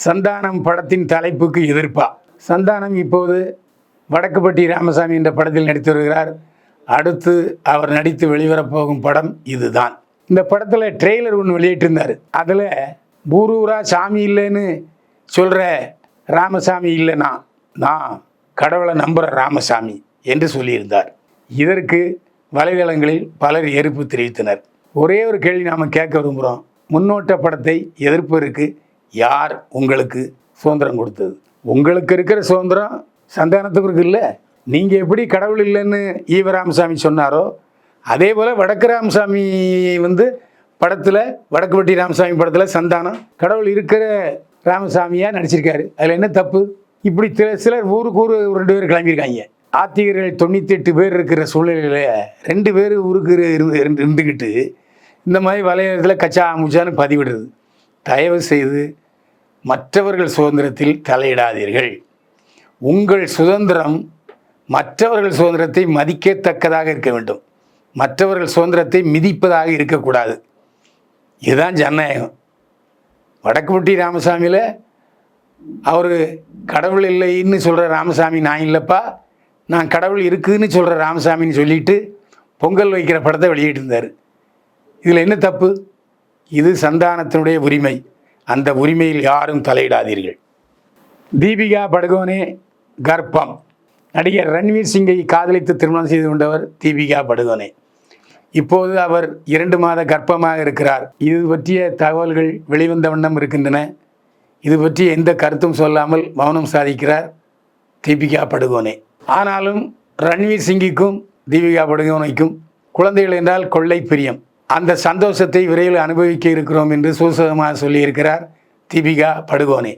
சந்தானம் படத்தின் தலைப்புக்கு எதிர்ப்பா? சந்தானம் இப்போது வடக்குப்பட்டி ராமசாமி என்ற படத்தில் நடித்து வருகிறார். அடுத்து அவர் நடித்து வெளிவரப்போகும் படம் இதுதான். இந்த படத்தில் ட்ரெய்லர் ஒன்று வெளியிட்டிருந்தார். அதில் ஊரூரா சாமி இல்லைன்னு சொல்கிற ராமசாமி இல்லைனா நான் கடவுளை நம்புகிற ராமசாமி என்று சொல்லியிருந்தார். இதற்கு வலைதளங்களில் பலர் எதிர்ப்பு தெரிவித்தனர். ஒரே ஒரு கேள்வி நாம் கேட்க விரும்புகிறோம். முன்னோட்ட படத்தை எதிர்ப்பதற்கு யார் உங்களுக்கு சுதந்திரம் கொடுத்தது? உங்களுக்கு இருக்கிற சுதந்திரம் சந்தானத்துக்கு இருக்கு இல்லை? நீங்கள் எப்படி கடவுள் இல்லைன்னு ஈவ ராமசாமி சொன்னாரோ அதே போல் வடக்கு ராமசாமி படத்தில் வடக்குப்பட்டி ராமசாமி படத்தில் சந்தானம் கடவுள் இருக்கிற ராமசாமியாக நடிச்சிருக்காரு. அதில் என்ன தப்பு? இப்படி சிலர் ஊருக்கு 2 பேர் கிளம்பியிருக்காங்க. ஆத்திகர்கள் 98 பேர் இருக்கிற சூழ்நிலையில் 2 பேர் ஊருக்கு இருந்துக்கிட்டு இந்த மாதிரி வலையத்தில் கச்சா முச்சான்னு பதிவிடுறது. தயவு செய்து மற்றவர்கள் சுதந்திரத்தில் தலையிடாதீர்கள். உங்கள் சுதந்திரம் மற்றவர்கள் சுதந்திரத்தை மதிக்கத்தக்கதாக இருக்க வேண்டும். மற்றவர்கள் சுதந்திரத்தை மிதிப்பதாக இருக்கக்கூடாது. இதுதான் ஜனநாயகம். வடக்குப்பட்டி ராமசாமியில் அவர் கடவுள் இல்லைன்னு சொல்கிற ராமசாமி நான் இல்லைப்பா, நான் கடவுள் இருக்குதுன்னு சொல்கிற ராமசாமின்னு சொல்லிட்டு பொங்கல் வைக்கிற படத்தை வெளியிட்டிருந்தார். இதில் என்ன தப்பு? இது சந்தானத்தினுடைய உரிமை. அந்த உரிமையில் யாரும் தலையிடாதீர்கள். தீபிகா படுகோனே கர்ப்பம். நடிகர் ரன்வீர் சிங்கை காதலித்து திருமணம் செய்து கொண்டவர் தீபிகா படுகோனே. இப்போது அவர் 2 மாத கர்ப்பமாக இருக்கிறார். இது பற்றிய தகவல்கள் வெளிவந்த வண்ணம் இருக்கின்றன. இது பற்றி எந்த கருத்தும் சொல்லாமல் மௌனம் சாதிக்கிறார் தீபிகா படுகோனே. ஆனாலும் ரன்வீர் சிங்கிக்கும் தீபிகா படுகோனைக்கும் குழந்தைகள் என்றால் கொள்ளை பிரியம். அந்த சந்தோஷத்தை விரைவில் அனுபவிக்க இருக்கிறோம் என்று சூசகமாக சொல்லியிருக்கிறார் தீபிகா படுகோனே.